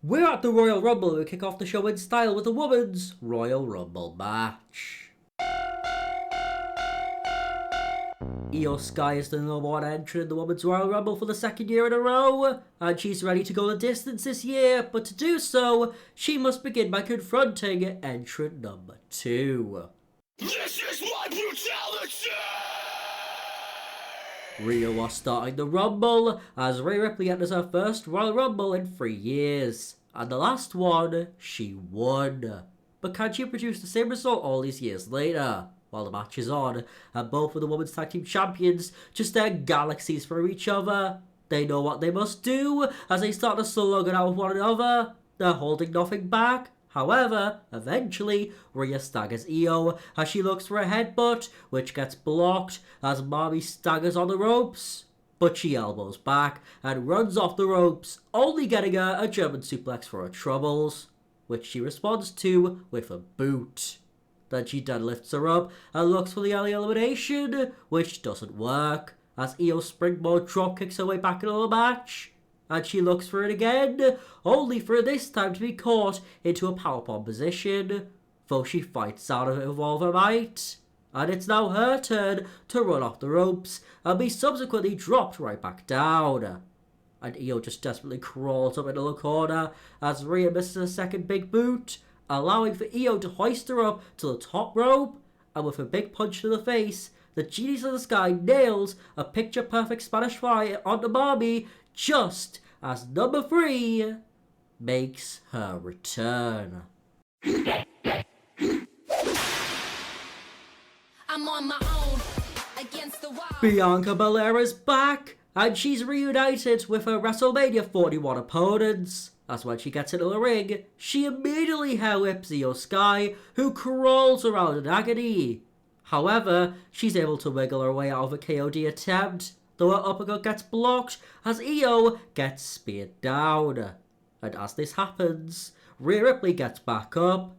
We're at the Royal Rumble. We kick off the show in style with the Women's Royal Rumble match. Io Sky is the number one entrant in the Women's Royal Rumble for the second year in a row, and she's ready to go the distance this year, but to do so, she must begin by confronting entrant number 2. This is my brutality! Rhea was starting the Rumble, as Rhea Ripley enters her first Royal Rumble in 3 years, and the last one, she won. But can she produce the same result all these years later? While the match is on, and both of the Women's Tag Team Champions just stare galaxies from each other. They know what they must do, as they start to slug it out with one another. They're holding nothing back. However, eventually, Rhea staggers Io as she looks for a headbutt, which gets blocked as Marmy staggers on the ropes. But she elbows back and runs off the ropes, only getting her a German suplex for her troubles, which she responds to with a boot. Then she deadlifts her up and looks for the early elimination, which doesn't work, as Io springboard dropkicks her way back into the match. And she looks for it again, only for this time to be caught into a powerbomb position, though she fights out of it with all her might. And it's now her turn to run off the ropes and be subsequently dropped right back down. And Io just desperately crawls up into the corner as Rhea misses a second big boot, allowing for Io to hoist her up to the top rope, and with a big punch to the face, the Genius of the Sky nails a picture-perfect Spanish fly onto Marmy just as number 3 makes her return. I'm on my own against the wall. Bianca Belair is back, and she's reunited with her WrestleMania 41 opponents. As when she gets into the ring, she immediately hair whips Io Sky, who crawls around in agony. However, she's able to wiggle her way out of a KOD attempt, though her uppercut gets blocked as Io gets speared down. And as this happens, Rhea Ripley gets back up.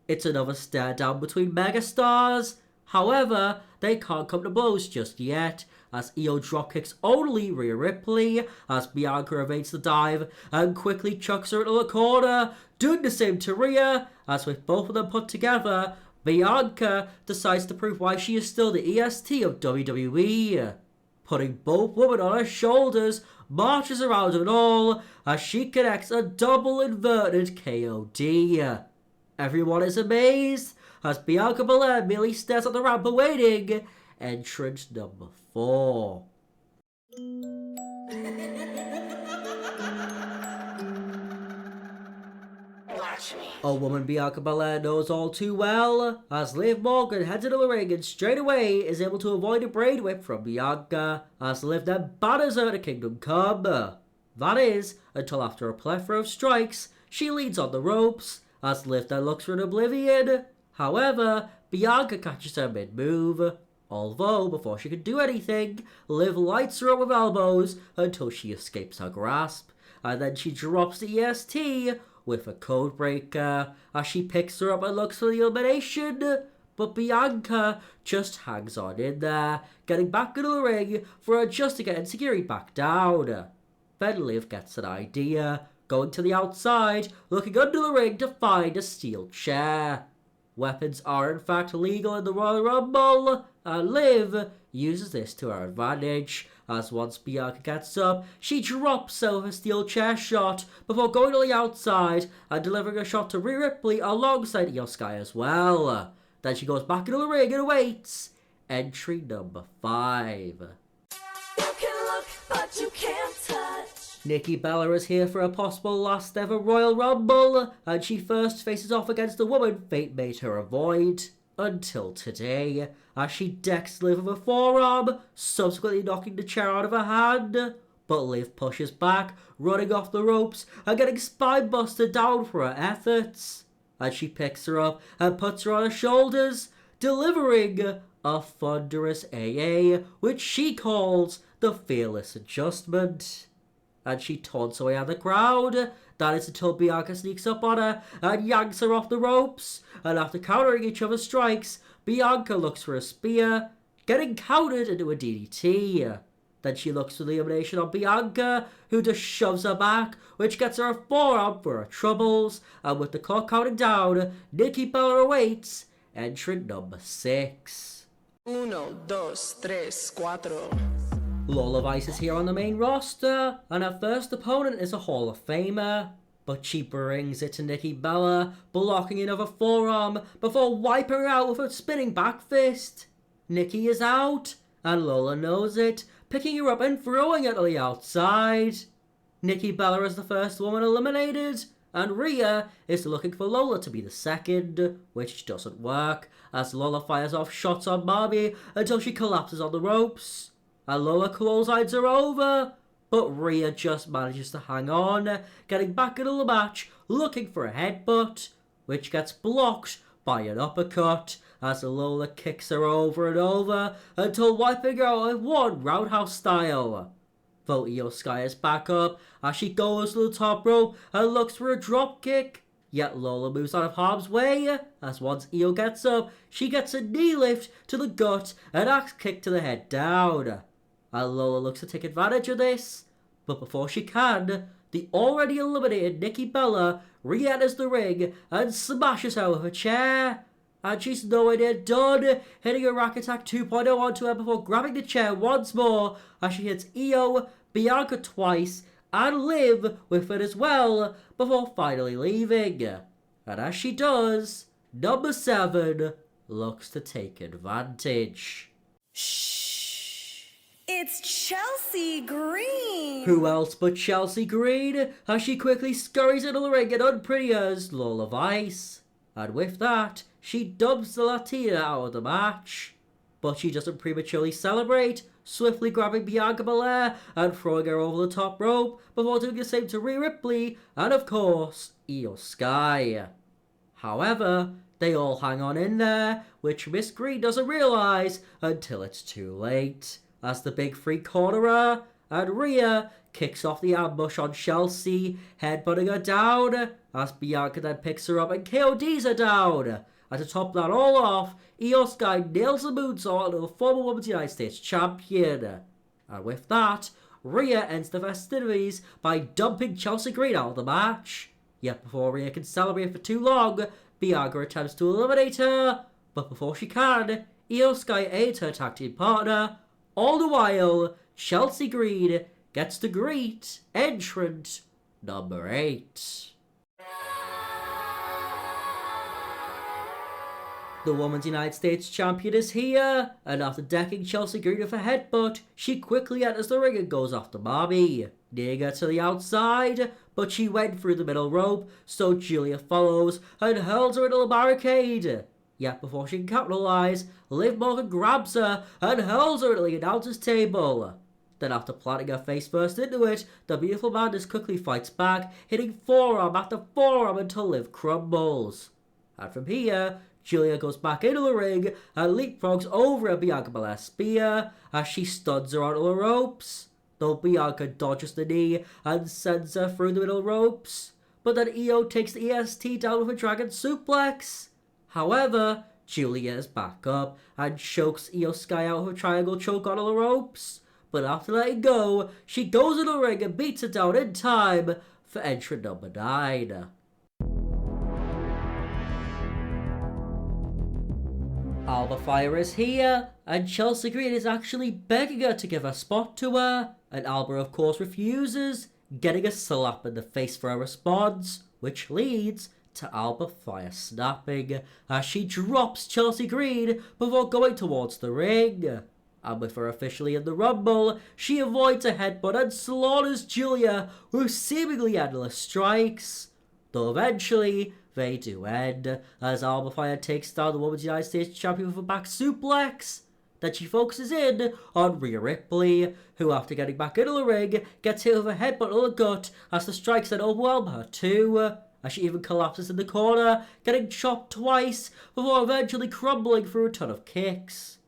It's another stare down between megastars. However, they can't come to blows just yet, as Io dropkicks only Rhea Ripley, as Bianca evades the dive and quickly chucks her into the corner, doing the same to Rhea, as with both of them put together, Bianca decides to prove why she is still the EST of WWE. Putting both women on her shoulders, marches around and all, as she connects a double inverted KOD. Everyone is amazed, as Bianca Belair merely stares at the ramp awaiting entrant number 4. Watch me. A woman Bianca Belair knows all too well, as Liv Morgan heads into the ring and straight away is able to avoid a braid whip from Bianca, as Liv then batters her to Kingdom Come. That is, until after a plethora of strikes, she leans on the ropes, as Liv then looks for an oblivion. However, Bianca catches her mid-move, although before she can do anything, Liv lights her up with elbows until she escapes her grasp, and then she drops the EST with a code breaker as she picks her up and looks for the elimination, but Bianca just hangs on in there, getting back into the ring for her just to get Enziguri back down. Then Liv gets an idea, going to the outside, looking under the ring to find a steel chair. Weapons are in fact legal in the Royal Rumble, and Liv uses this to her advantage, as once Bianca gets up, she drops her with a steel chair shot before going to the outside and delivering a shot to Rhea Ripley alongside Io Sky as well. Then she goes back into the ring and awaits entry number 5. You can look, but you can't touch. Nikki Bella is here for a possible last ever Royal Rumble, and she first faces off against the woman fate made her avoid until today, as she decks Liv with a forearm, subsequently knocking the chair out of her hand. But Liv pushes back, running off the ropes and getting spine-busted down for her efforts. And she picks her up and puts her on her shoulders, delivering a thunderous AA, which she calls the Fearless Adjustment. And she taunts away at the crowd. That is until Bianca sneaks up on her and yanks her off the ropes. And after countering each other's strikes, Bianca looks for a spear, getting countered into a DDT. Then she looks for the elimination of Bianca, who just shoves her back, which gets her a forearm for her troubles. And with the clock counting down, Nikki Bella awaits entrant number 6. 1, 2, 3, 4. Lola Vice is here on the main roster, and her first opponent is a Hall of Famer. But she brings it to Nikki Bella, blocking another forearm before wiping her out with a spinning back fist. Nikki is out, and Lola knows it, picking her up and throwing her to the outside. Nikki Bella is the first woman eliminated, and Rhea is looking for Lola to be the second, which doesn't work, as Lola fires off shots on Barbie until she collapses on the ropes. And Lola clotheslines her over, but Rhea just manages to hang on, getting back into the match, looking for a headbutt, which gets blocked by an uppercut, as Lola kicks her over and over until wiping her out with one roundhouse style. Though Io Sky is back up as she goes to the top rope and looks for a drop kick, yet Lola moves out of harm's way, as once Io gets up, she gets a knee lift to the gut and axe kick to the head down. And Lola looks to take advantage of this, but before she can, the already eliminated Nikki Bella re-enters the ring and smashes her with a chair. And she's nowhere near done, hitting a Rack Attack 2.0 onto her before grabbing the chair once more as she hits Io, Bianca twice, and Liv with it as well, before finally leaving. And as she does, number 7 looks to take advantage. It's Chelsea Green! Who else but Chelsea Green, as she quickly scurries into the ring and unprettiers Lola Vice. And with that, she dumps the Latina out of the match. But she doesn't prematurely celebrate, swiftly grabbing Bianca Belair and throwing her over the top rope before doing the same to Rhea Ripley and, of course, Io Sky. However, they all hang on in there, which Miss Green doesn't realise until it's too late, as the big three corner her, and Rhea kicks off the ambush on Chelsea, headbutting her down, as Bianca then picks her up and KODs her down. And to top that all off, Io Sky nails the moonsault onto the former Women's United States Champion. And with that, Rhea ends the festivities by dumping Chelsea Green out of the match. Yet before Rhea can celebrate for too long, Bianca attempts to eliminate her, but before she can, Io Sky aids her tag team partner. All the while, Chelsea Green gets to greet entrant number 8. The Women's United States Champion is here, and after decking Chelsea Green with a headbutt, she quickly enters the ring and goes after Barbie, nearing her to the outside, but she went through the middle rope, so Julia follows and hurls her into the barricade. Yet before she can capitalise, Liv Morgan grabs her and hurls her into the announcer's table. Then after planting her face first into it, the beautiful Madness quickly fights back, hitting forearm after forearm until Liv crumbles. And from here, Julia goes back into the ring and leapfrogs over a Bianca Belair spear as she stuns her onto the ropes, though Bianca dodges the knee and sends her through the middle ropes. But then Io takes the EST down with a dragon suplex. However, Julia is back up and chokes Io Sky out with a triangle choke onto the ropes. But after letting go, she goes in the ring and beats her down in time for entrant number 9. Alba Fire is here, and Chelsea Green is actually begging her to give a spot to her, and Alba of course refuses, getting a slap in the face for her response, which leads to Alba Fire snapping as she drops Chelsea Green before going towards the ring. And with her officially in the Rumble, she avoids a headbutt and slaughters Julia with seemingly endless strikes. Though eventually, they do end, as Alba Fire takes down the Women's United States Champion with a back suplex. Then she focuses in on Rhea Ripley, who after getting back into the ring, gets hit with a headbutt to the gut as the strikes then overwhelm her too, as she even collapses in the corner, getting chopped twice, before eventually crumbling through a ton of kicks.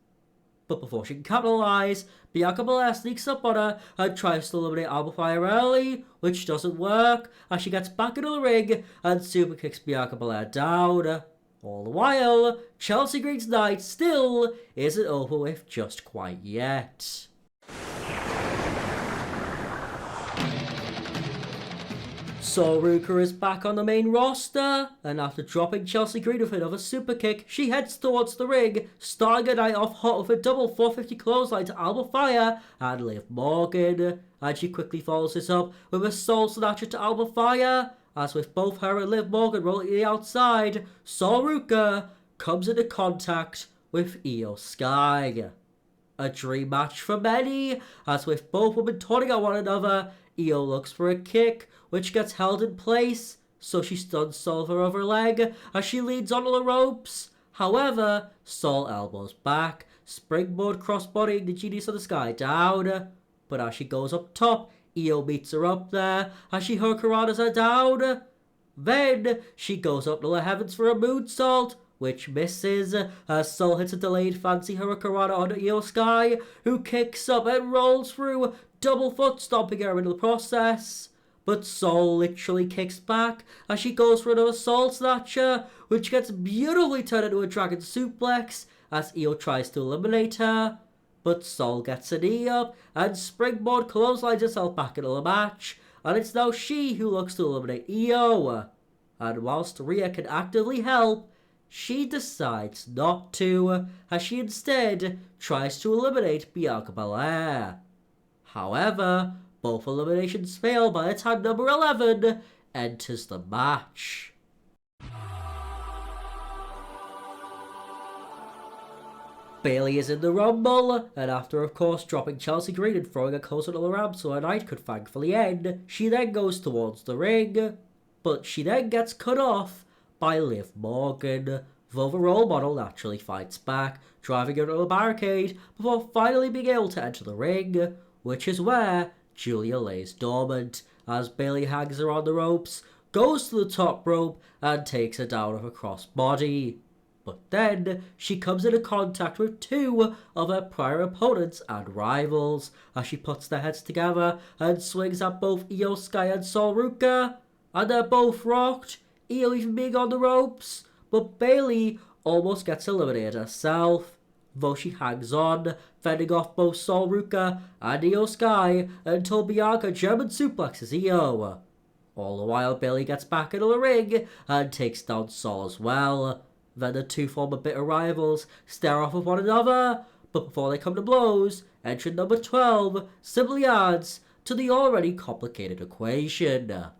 But before she can capitalise, Bianca Belair sneaks up on her and tries to eliminate Alba Fire early, which doesn't work, as she gets back into the ring and super kicks Bianca Belair down. All the while, Chelsea Green's night still isn't over with just quite yet. Sol Ruka is back on the main roster, and after dropping Chelsea Green with another super kick, she heads towards the ring, starting a night off hot with a double 450 clothesline to Alba Fire and Liv Morgan. And she quickly follows this up with a Soul Snatcher to Alba Fire, as with both her and Liv Morgan rolling to the outside, Sol Ruka comes into contact with Io Sky. A dream match for many, as with both women taunting at one another, Io looks for a kick, which gets held in place, so she stuns Sol with her other leg as she leans onto the ropes. However, Sol elbows back, springboard crossbodying the Genius of the Sky down. But as she goes up top, Io meets her up there as she hurricanes her down. Then she goes up to the heavens for a moonsault, which misses as Sol hits a delayed fancy hurricane onto Io Sky, who kicks up and rolls through, double foot stomping her into the process. But Sol literally kicks back as she goes for another Soul Snatcher, which gets beautifully turned into a Dragon Suplex as Io tries to eliminate her. But Sol gets a knee up and springboard clotheslines herself back into the match, and it's now she who looks to eliminate Io. And whilst Rhea can actively help, she decides not to, as she instead tries to eliminate Bianca Belair. However, both eliminations fail by the time number 11 enters the match. Bayley is in the Rumble, and after of course dropping Chelsea Green and throwing her closer to the ramp so her night could thankfully end, she then goes towards the ring, but she then gets cut off by Liv Morgan, though the role model naturally fights back, driving her into a barricade before finally being able to enter the ring, which is where Julia lays dormant as Bayley hangs her on the ropes, goes to the top rope and takes her down with a crossbody. But then she comes into contact with two of her prior opponents and rivals as she puts their heads together and swings at both Io Sky and Sol Ruka, and they're both rocked, Io even being on the ropes, but Bayley almost gets eliminated herself, though she hangs on, fending off both Sol Ruka and Io Sky until Bianca German suplexes Io. All the while Bayley gets back into the ring and takes down Sol as well. Then the two former bitter rivals stare off with one another, but before they come to blows, entrant number 12 simply adds to the already complicated equation.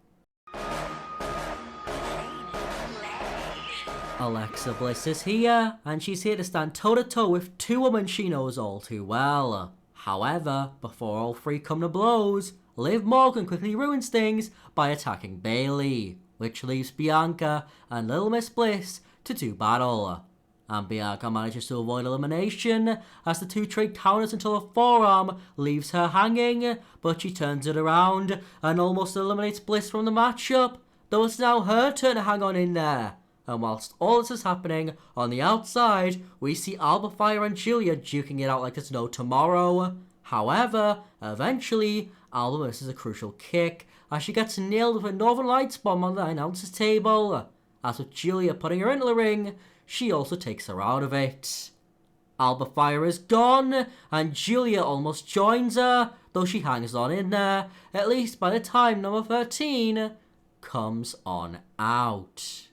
Alexa Bliss is here, and she's here to stand toe-to-toe with two women she knows all too well. However, before all three come to blows, Liv Morgan quickly ruins things by attacking Bayley, which leaves Bianca and Little Miss Bliss to do battle. And Bianca manages to avoid elimination as the two trade counters until her forearm leaves her hanging, but she turns it around and almost eliminates Bliss from the matchup, though it's now her turn to hang on in there. And whilst all this is happening, on the outside, we see Alba Fire and Julia duking it out like there's no tomorrow. However, eventually, Alba misses a crucial kick as she gets nailed with a Northern Lights bomb on the announcer's table. As with Julia putting her into the ring, she also takes her out of it. Alba Fire is gone, and Julia almost joins her, though she hangs on in there, at least by the time number 13 comes on out.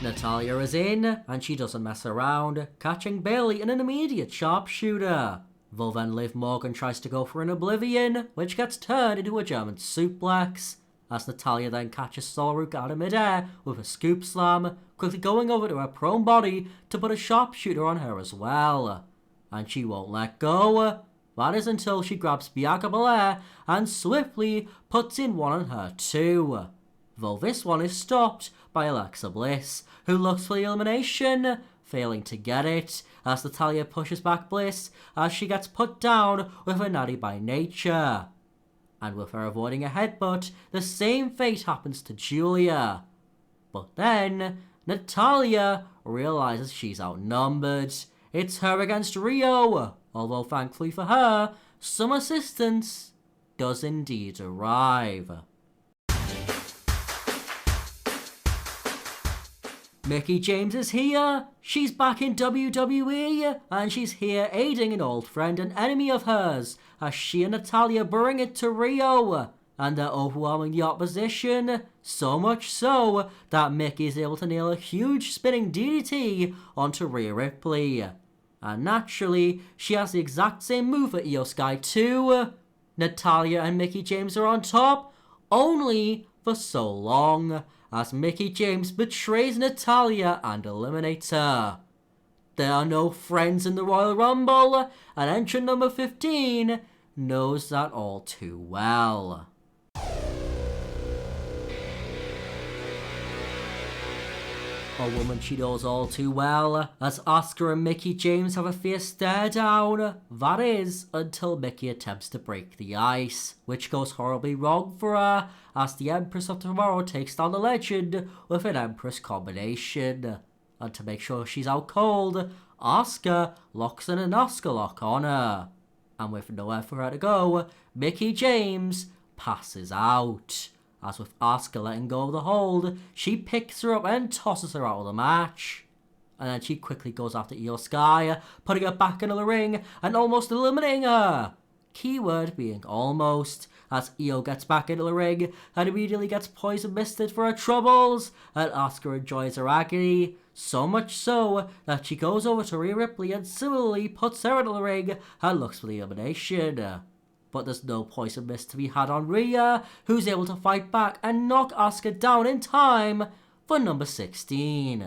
Natalya is in, and she doesn't mess around, catching Bayley in an immediate sharpshooter. Though then Liv Morgan tries to go for an Oblivion, which gets turned into a German suplex, as Natalya then catches Sol Ruka out of midair with a scoop slam, quickly going over to her prone body to put a sharpshooter on her as well. And she won't let go. That is until she grabs Bianca Belair and swiftly puts in one on her too. Though this one is stopped by Alexa Bliss, who looks for the elimination, failing to get it, as Natalya pushes back Bliss as she gets put down with a natty by nature. And with her avoiding a headbutt, the same fate happens to Julia. But then, Natalya realizes she's outnumbered. It's her against Rio, although thankfully for her, some assistance does indeed arrive. Mickie James is here. She's back in WWE, and she's here aiding an old friend and enemy of hers as she and Natalya bring it to Rio. And they're overwhelming the opposition, so much so that Mickie is able to nail a huge spinning DDT onto Rhea Ripley. And naturally, she has the exact same move for Io Sky too. Natalya and Mickie James are on top, only for so long, as Mickie James betrays Natalya and eliminates her. There are no friends in the Royal Rumble, and entrant number 15 knows that all too well. A woman she knows all too well, as Asuka and Mickie James have a fierce stare down. That is, until Mickie attempts to break the ice, which goes horribly wrong for her, as the Empress of Tomorrow takes down the Legend with an Empress combination. And to make sure she's out cold, Asuka locks in an Asuka lock on her. And with nowhere for her to go, Mickie James passes out. As with Asuka letting go of the hold, she picks her up and tosses her out of the match. And then she quickly goes after Io Sky, putting her back into the ring and almost eliminating her. Keyword being almost, as Io gets back into the ring and immediately gets poison misted for her troubles, and Asuka enjoys her agony, so much so that she goes over to Rhea Ripley and similarly puts her into the ring and looks for the elimination. But there's no poison mist to be had on Rhea, who's able to fight back and knock Asuka down in time for number 16.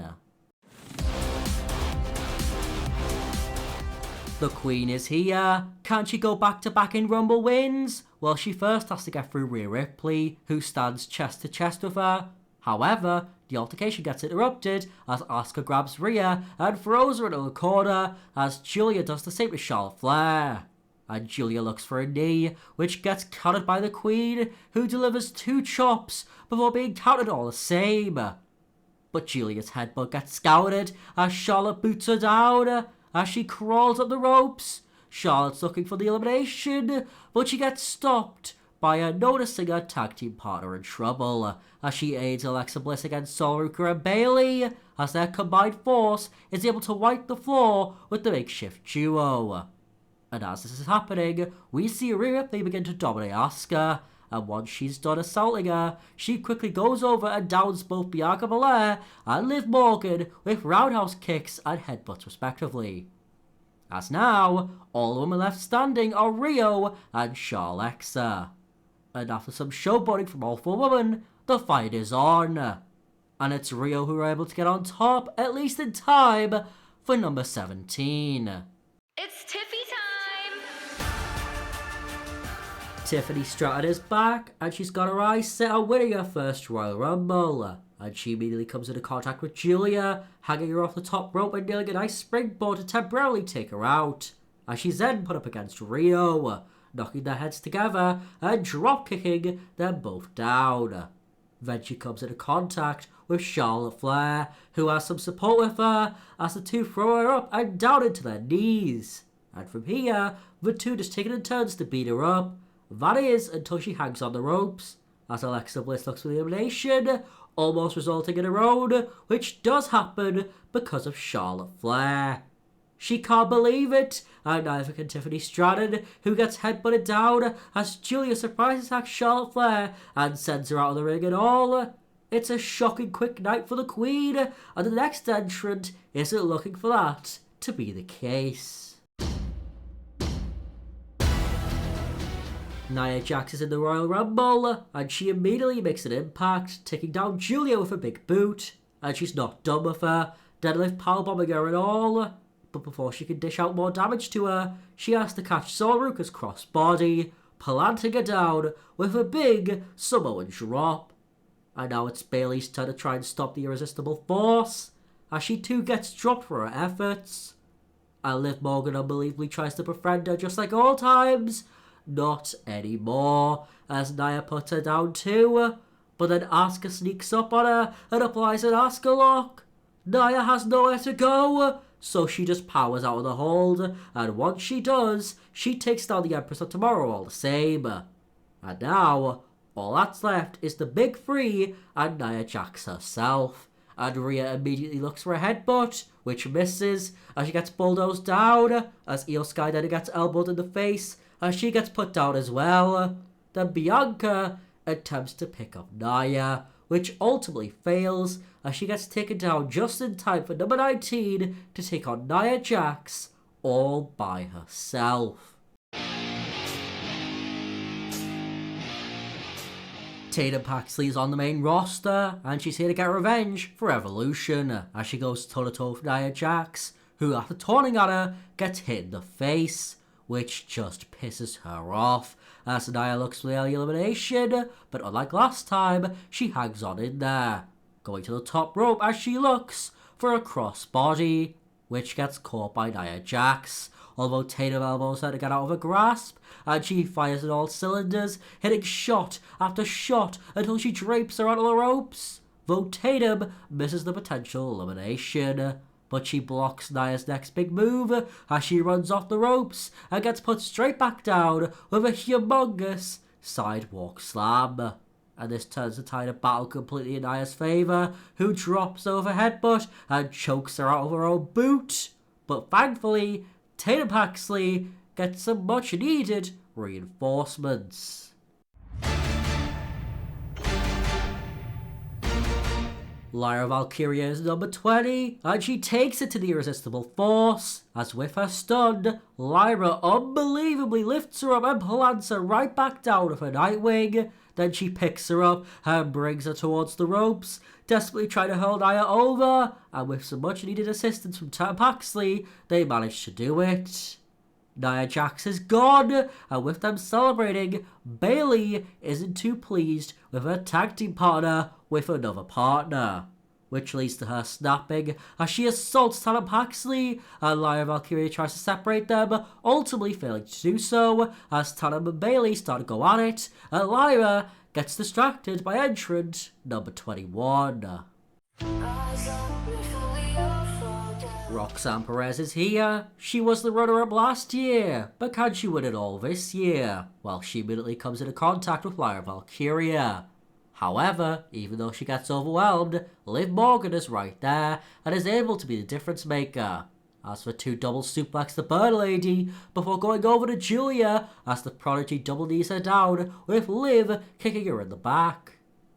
The Queen is here. Can she go back-to-back in Rumble wins? Well, she first has to get through Rhea Ripley, who stands chest to chest with her. However, the altercation gets interrupted as Asuka grabs Rhea and throws her into a corner, as Julia does the same to Charlotte Flair. And Julia looks for a knee, which gets countered by the Queen, who delivers 2 chops before being countered all the same. But Julia's headbutt gets scouted as Charlotte boots her down as she crawls up the ropes. Charlotte's looking for the elimination, but she gets stopped by her noticing her tag team partner in trouble, as she aids Alexa Bliss against Sol Ruka and Bayley, as their combined force is able to wipe the floor with the makeshift duo. And as this is happening, we see Rhea Ripley begin to dominate Asuka, and once she's done assaulting her, she quickly goes over and downs both Bianca Belair and Liv Morgan with roundhouse kicks and headbutts respectively. As now, all the women left standing are Rio and Charlexa. And after some showboating from all 4 women, the fight is on. And it's Rio who are able to get on top, at least in time, for number 17. It's Tiffy time! Tiffany Stratton is back, and she's got her eyes set on winning her first Royal Rumble. And she immediately comes into contact with Julia, hanging her off the top rope and nailing a nice springboard to temporarily take her out. As she's then put up against Rio, knocking their heads together and drop-kicking them both down. Then she comes into contact with Charlotte Flair, who has some support with her, as the two throw her up and down into their knees. And from here, the two just take it in turns to beat her up. That is, until she hangs on the ropes, as Alexa Bliss looks for the elimination, almost resulting in her own, which does happen because of Charlotte Flair. She can't believe it, and neither can Tiffany Stratton, who gets headbutted down as Julia surprise attacks Charlotte Flair and sends her out of the ring and all. It's a shocking quick night for the Queen, and the next entrant isn't looking for that to be the case. Nia Jax is in the Royal Rumble, and she immediately makes an impact, taking down Julia with a big boot, and she's not done with her, deadlift powerbombing her and all. But before she can dish out more damage to her, she has to catch Sol Ruka's crossbody, planting her down with a big Samoan drop. And now it's Bayley's turn to try and stop the irresistible force, as she too gets dropped for her efforts. And Liv Morgan unbelievably tries to befriend her just like all times. Not anymore, as Nia puts her down too, but then Asuka sneaks up on her and applies an Asuka lock. Nia has nowhere to go, so she just powers out of the hold, and once she does, she takes down the Empress of Tomorrow all the same. And now, all that's left is the Big Three and Nia Jax herself, and Rhea immediately looks for a headbutt, which misses as she gets bulldozed down, as Io Sky then gets elbowed in the face as she gets put down as well. Then Bianca attempts to pick up Nia, which ultimately fails as she gets taken down just in time for number 19 to take on Nia Jax all by herself. Tatum Paxley is on the main roster, and she's here to get revenge for Evolution as she goes toe-to-toe with Nia Jax, who after taunting at her gets hit in the face, which just pisses her off as Nia looks for the early elimination, but unlike last time, she hangs on in there, going to the top rope as she looks for a crossbody, which gets caught by Nia Jax. Although Tatum elbows her to get out of her grasp, and she fires in all cylinders, hitting shot after shot until she drapes her onto the ropes. Though Tatum misses the potential elimination, but she blocks Nia's next big move as she runs off the ropes and gets put straight back down with a humongous sidewalk slam. And this turns the tide of battle completely in Nia's favour, who drops over headbutt and chokes her out of her own boot. But thankfully, Tatum Paxley gets some much needed reinforcements. Lyra Valkyria is number 20, and she takes it to the Irresistible Force, as with her stun, Lyra unbelievably lifts her up and plants her right back down with her Nightwing. Then she picks her up and brings her towards the ropes, desperately trying to hold Nia over, and with some much needed assistance from Tatum Paxley, they manage to do it. Nia Jax is gone, and with them celebrating, Bayley isn't too pleased with her tag team partner with another partner, which leads to her snapping as she assaults Tatum Paxley, and Lyra Valkyria tries to separate them, ultimately failing to do so as Tatum and Bayley start to go at it, and Lyra gets distracted by entrant number 21. Roxanne Perez is here. She was the runner-up last year, but can she win it all this year? Well, she immediately comes into contact with Lyra Valkyria. However, even though she gets overwhelmed, Liv Morgan is right there and is able to be the difference maker. As for two double suplex the Bird Lady before going over to Julia as the Prodigy double knees her down with Liv kicking her in the back.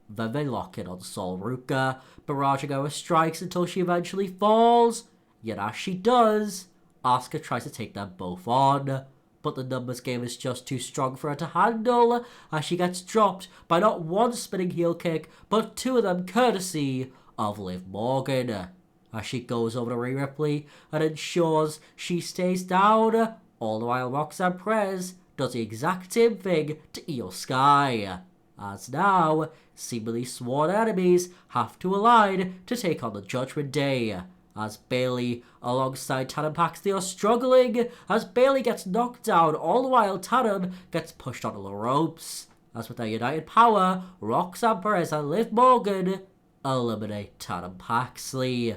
Then they lock in on Sol Ruka, barraging her with strikes until she eventually falls. Yet as she does, Asuka tries to take them both on, but the numbers game is just too strong for her to handle as she gets dropped by not one spinning heel kick, but two of them courtesy of Liv Morgan. As she goes over to Rhea Ripley and ensures she stays down, all the while Roxanne Perez does the exact same thing to Io Sky. As now, seemingly sworn enemies have to align to take on the Judgment Day, as Bayley alongside Tatum Paxley are struggling, as Bayley gets knocked down all the while Tatum gets pushed onto the ropes. As with their united power, Roxanne Perez and Liv Morgan eliminate Tatum Paxley.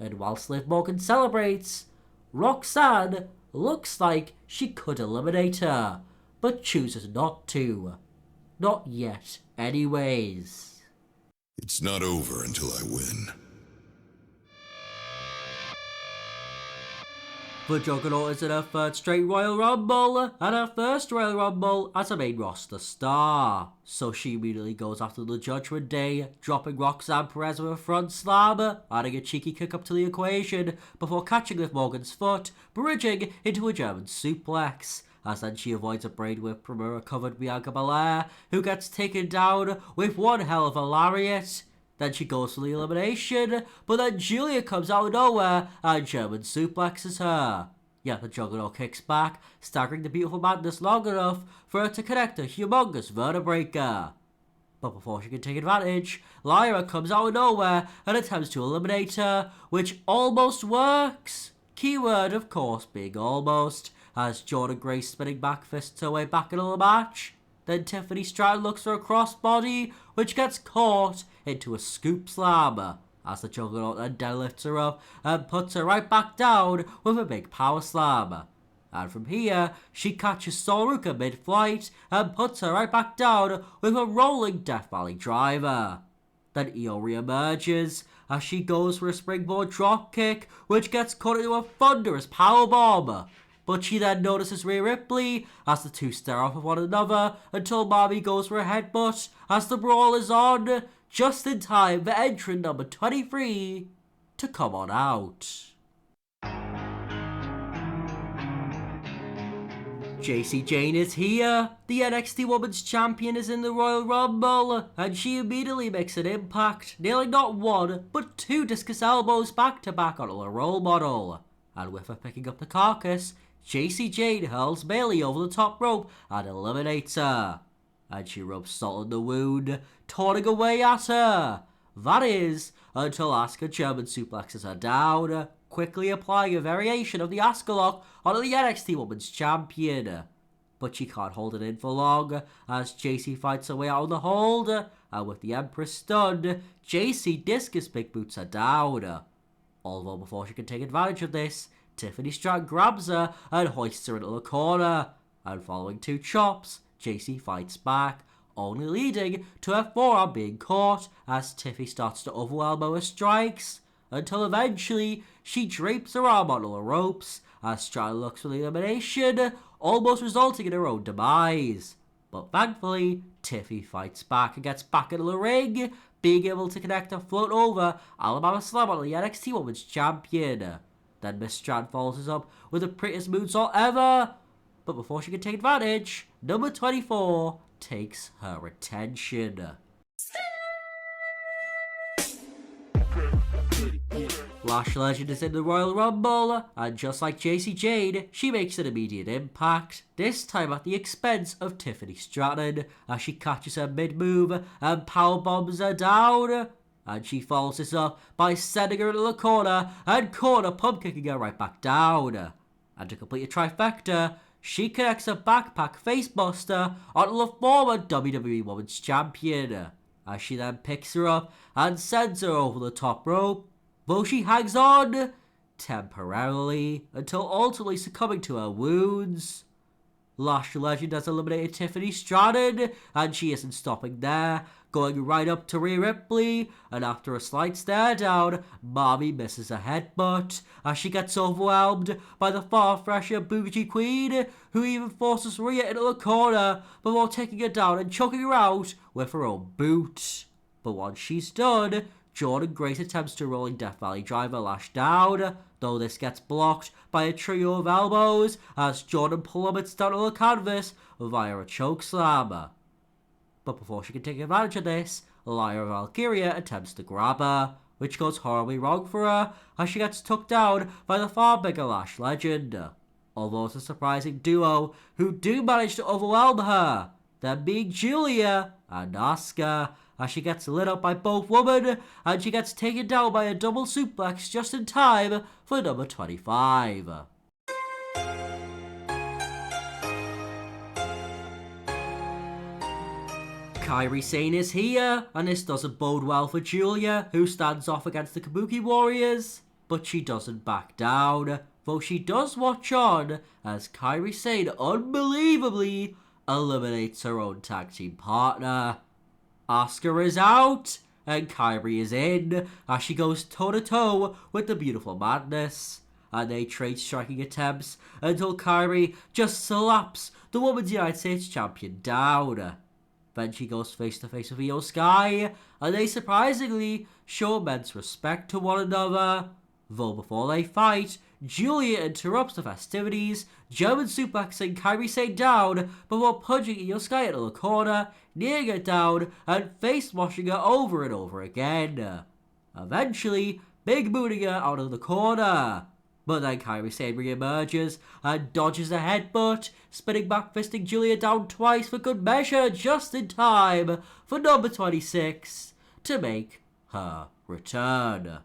And whilst Liv Morgan celebrates, Roxanne looks like she could eliminate her, but chooses not to. Not yet, anyways. It's not over until I win. The Juggernaut is in her third straight Royal Rumble, and her first Royal Rumble as a main roster star. So she immediately goes after the Judgment Day, dropping Roxanne Perez with a front slam, adding a cheeky kick up to the equation, before catching with Morgan's foot, bridging into a German suplex. As then she avoids a brainwhip from a recovered Bianca Belair, who gets taken down with one hell of a lariat. Then she goes for the elimination, but then Julia comes out of nowhere and German suplexes her. Yet the Juggernaut kicks back, staggering the Beautiful Madness long enough for her to connect a humongous vertebraker. But before she can take advantage, Lyra comes out of nowhere and attempts to eliminate her, which almost works. Keyword, of course, being almost, as Jordynne Grace spinning back fists her way back into the match. Then Tiffany Stratton looks for a crossbody, which gets caught into a scoop slam, as the Juggernaut then deadlifts her up and puts her right back down with a big power slam. And from here, she catches Sol Ruka mid-flight and puts her right back down with a rolling Death Valley driver. Then Io re-emerges as she goes for a springboard dropkick, which gets cut into a thunderous powerbomb. But she then notices Rhea Ripley as the two stare off of one another until Mommy goes for a headbutt as the brawl is on, just in time for entrant number 23 to come on out. Jacy Jayne is here. The NXT Women's Champion is in the Royal Rumble, and she immediately makes an impact, nailing not one, but two discus elbows back to back onto a role model. And with her picking up the carcass, Jacy Jayne hurls Bayley over the top rope and eliminates her. And she rubs salt in the wound, taunting away at her. That is, until Asuka German suplexes her down, quickly applying a variation of the Asuka lock onto the NXT Women's Champion. But she can't hold it in for long, as Jacy fights her way out of the hold, and with the Empress stunned, Jacy discus big boots her down. Although before she can take advantage of this, Tiffany Stratton grabs her and hoists her into the corner, and following two chops, Jacy fights back, only leading to her forearm being caught as Tiffy starts to overwhelm her with strikes, until eventually she drapes her arm onto the ropes as Stratton looks for the elimination, almost resulting in her own demise. But thankfully, Tiffy fights back and gets back into the ring, being able to connect a float over Alabama Slam onto the NXT Women's Champion. Then Miss Stratton follows us up with the prettiest moonsault ever. But before she can take advantage, number 24 takes her attention. Lash Legend is in the Royal Rumble, and just like Jacy Jayne, she makes an immediate impact, this time at the expense of Tiffany Stratton, as she catches her mid-move and powerbombs her down. And she follows this up by sending her into the corner and corner pump kicking her right back down. And to complete a trifecta, she connects a backpack facebuster onto the former WWE Women's Champion, as she then picks her up and sends her over the top rope, though she hangs on temporarily until ultimately succumbing to her wounds. Lash Legend has eliminated Tiffany Stratton, and she isn't stopping there, going right up to Rhea Ripley, and after a slight stare down, Mommy misses a headbutt as she gets overwhelmed by the far fresher Bougie Queen, who even forces Rhea into the corner before taking her down and choking her out with her own boot. But once she's done, Jordynne Grace attempts to rolling Death Valley Driver Lash down, though this gets blocked by a trio of elbows as Jordynne plummets down to the canvas via a chokeslam. But before she can take advantage of this, Lyra Valkyria attempts to grab her, which goes horribly wrong for her as she gets tucked down by the far bigger Lash Legend. Although it's a surprising duo who do manage to overwhelm her, them being Julia and Asuka, as she gets lit up by both women, and she gets taken down by a double suplex just in time for number 25. Kairi Sane is here, and this doesn't bode well for Julia, who stands off against the Kabuki Warriors, but she doesn't back down, though she does watch on as Kairi Sane unbelievably eliminates her own tag team partner. Asuka is out, and Kairi is in, as she goes toe-to-toe with the Beautiful Madness, and they trade striking attempts until Kairi just slaps the Women's United States Champion down. Then she goes face-to-face with Io Sky, and they surprisingly show immense respect to one another, though before they fight, Julia interrupts the festivities, German suplexing Kairi Sane down before punching Io Sky into the corner, kneeing her down, and face-washing her over and over again. Eventually, big booting her out of the corner. But then Kairi Sane re-emerges and dodges a headbutt, spinning back fisting Julia down twice for good measure, just in time for number 26 to make her return.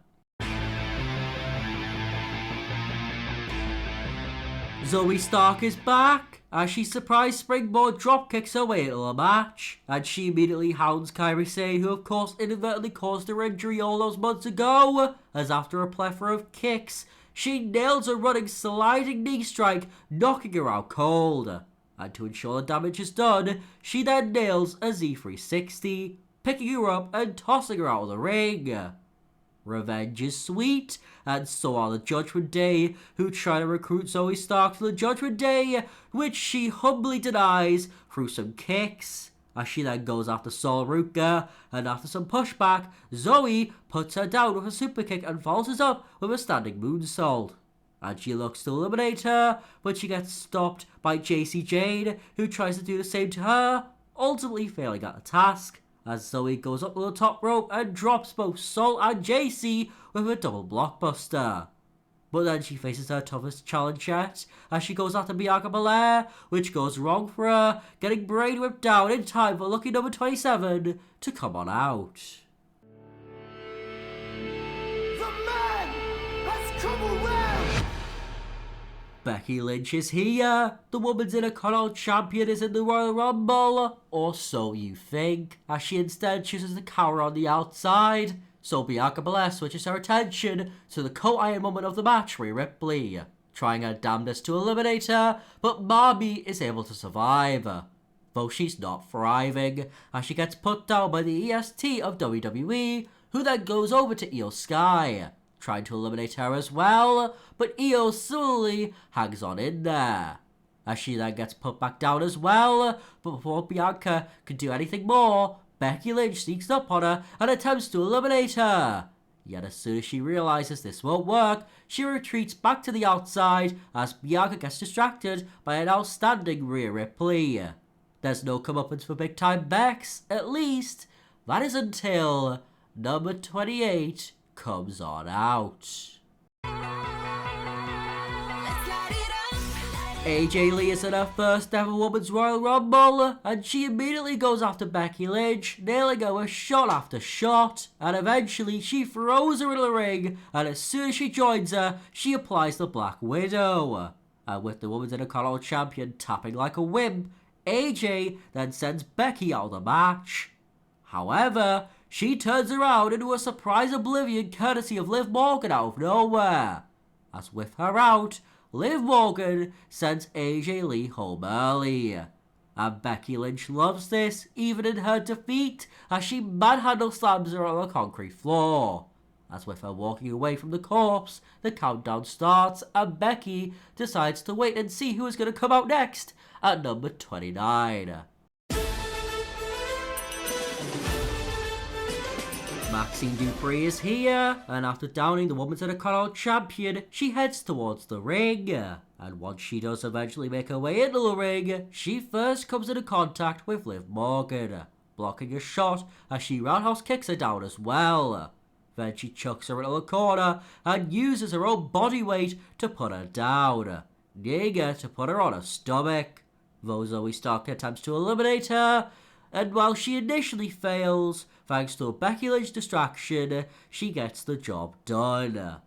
Zoe Stark is back as she surprise springboard dropkicks her way into the match, and she immediately hounds Kairi Sane, who of course inadvertently caused her injury all those months ago, as after a plethora of kicks, she nails a running sliding knee strike, knocking her out cold. And to ensure the damage is done, she then nails a Z360, picking her up and tossing her out of the ring. Revenge is sweet, and so are the Judgment Day, who try to recruit Zoe Stark to the Judgment Day, which she humbly denies through some kicks. As she then goes after Sol Ruka, and after some pushback, Zoe puts her down with a super kick and follows up with a standing moonsault. And she looks to eliminate her, but she gets stopped by JC Jane, who tries to do the same to her, ultimately failing at the task, as Zoe goes up to the top rope and drops both Sol and JC with a double blockbuster. But then she faces her toughest challenge yet, as she goes after Bianca Belair, which goes wrong for her, getting brain whipped down in time for lucky number 27 to come on out. The man has come around! Becky Lynch is here. The Women's Intercontinental Champion is in the Royal Rumble, or so you think, as she instead chooses to cower on the outside. So Bianca Belair switches her attention to the co-Iron Woman of the match, Rhea Ripley, trying her damnedest to eliminate her, but Marby is able to survive. Though she's not thriving, as she gets put down by the EST of WWE, who then goes over to Io Sky, trying to eliminate her as well, but Io similarly hangs on in there. As she then gets put back down as well, but before Bianca can do anything more, Becky Lynch sneaks up on her and attempts to eliminate her. Yet as soon as she realizes this won't work, she retreats back to the outside as Bianca gets distracted by an outstanding Rhea Ripley. There's no comeuppance for Big Time Bex, at least. That is until number 28 comes on out. AJ Lee is in her first ever Women's Royal Rumble, and she immediately goes after Becky Lynch, nailing her with shot after shot, and eventually she throws her in the ring, and as soon as she joins her, she applies the Black Widow. And with the Women's Intercontinental Champion tapping like a wimp, AJ then sends Becky out of the match. However, she turns around into a surprise oblivion courtesy of Liv Morgan out of nowhere. As with her out, Liv Morgan sends AJ Lee home early. And Becky Lynch loves this, even in her defeat, as she manhandle slams her on the concrete floor. As with her walking away from the corpse, the countdown starts, and Becky decides to wait and see who is going to come out next at number 29. Maxine Dupree is here, and after downing the Women's Intercontinental Champion, she heads towards the ring. And once she does eventually make her way into the ring, she first comes into contact with Liv Morgan, blocking a shot as she roundhouse kicks her down as well. Then she chucks her into the corner and uses her own body weight to put her down, needing her to put her on her stomach. Though Zoe Stark attempts to eliminate her, and while she initially fails, thanks to a Becky Lynch distraction, she gets the job done.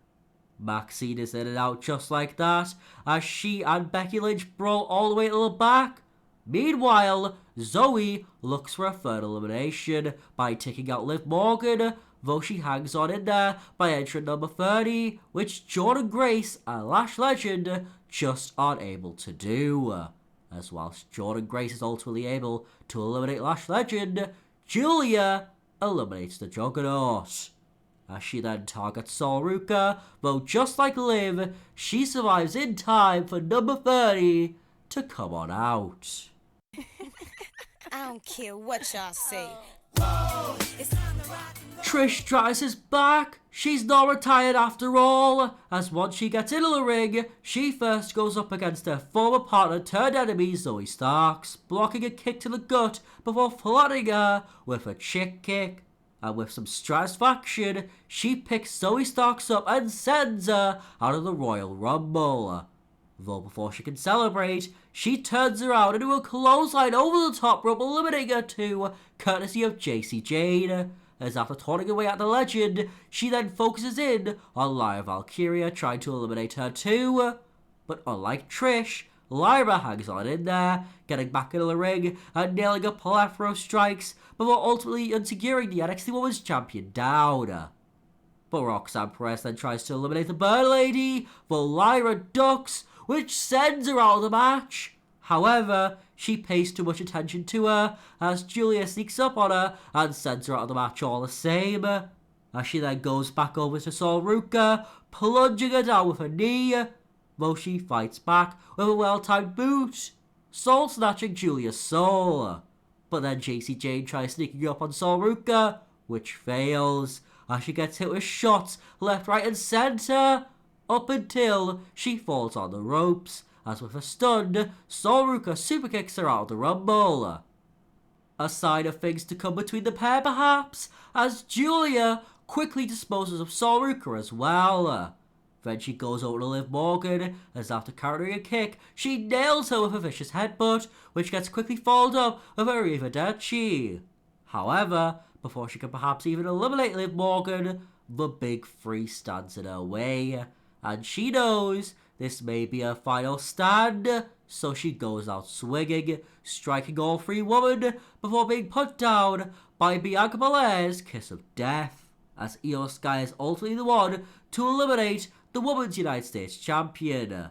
Maxine is in and out just like that, as she and Becky Lynch brawl all the way to the back. Meanwhile, Zoe looks for a third elimination by taking out Liv Morgan, though she hangs on in there by entering number 30, which Jordynne Grace and Lash Legend just aren't able to do. As whilst Jordynne Grace is ultimately able to eliminate Lash Legend, Julia eliminates the Juggernaut. As she then targets Sol Ruka, though just like Liv, she survives in time for number 30 to come on out. I don't care what y'all say. Trish Stratus is back. She's not retired after all, as once she gets into the ring, she first goes up against her former partner turned enemy Zoe Starks, blocking a kick to the gut before flooding her with a chick kick. And with some satisfaction, she picks Zoe Starks up and sends her out of the Royal Rumble. Though before she can celebrate, she turns around into a clothesline over the top rope, eliminating her too, courtesy of JC Jane. As after taunting away at the legend, she then focuses in on Lyra Valkyria, trying to eliminate her too. But unlike Trish, Lyra hangs on in there, getting back into the ring and nailing a plethora of strikes before ultimately unsecuring the NXT Women's Champion down. But Roxanne Perez then tries to eliminate the Bird Lady, but Lyra ducks, which sends her out of the match. However, she pays too much attention to her as Julia sneaks up on her and sends her out of the match all the same. As she then goes back over to Sol Ruka, plunging her down with a knee, though she fights back with a well-timed boot, Sol snatching Julia's soul. But then JC Jane tries sneaking up on Sol Ruka, which fails, as she gets hit with shots left, right and centre, up until she falls on the ropes, as with a stun, Sol Ruka superkicks her out of the Rumble. A sign of things to come between the pair perhaps, as Julia quickly disposes of Sol Ruka as well. Then she goes over to Liv Morgan, as after countering a kick, she nails her with a vicious headbutt, which gets quickly followed up with a Arrivederci. However, before she can perhaps even eliminate Liv Morgan, the big three stands in her way, and she knows this may be her final stand, so she goes out swinging, striking all three women before being put down by Bianca Belair's kiss of death, as Io Sky is ultimately the one to eliminate the Women's United States Champion.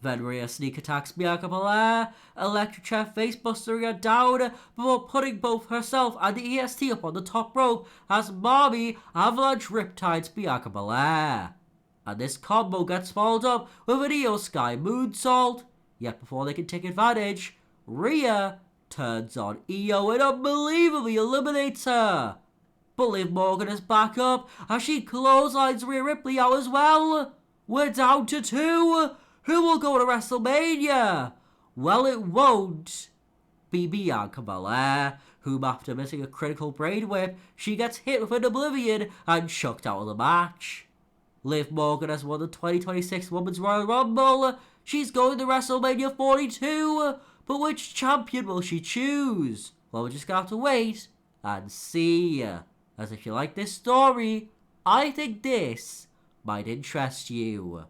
Then Rhea sneak attacks Bianca Belair, electric chair face bustering her down before putting both herself and the EST up on the top rope as Marmy avalanche riptides Bianca Belair. And this combo gets followed up with an Io Sky moonsault, yet before they can take advantage, Rhea turns on Io and unbelievably eliminates her. But Liv Morgan is back up as she clotheslines Rhea Ripley out as well. We're down to 2. Who will go to WrestleMania? Well, it won't be Bianca Belair, whom after missing a critical brain whip, she gets hit with an oblivion and chucked out of the match. Liv Morgan has won the 2026 Women's Royal Rumble. She's going to WrestleMania 42. But which champion will she choose? Well, we're just going to have to wait and see. As if you like this story, I think this might interest you.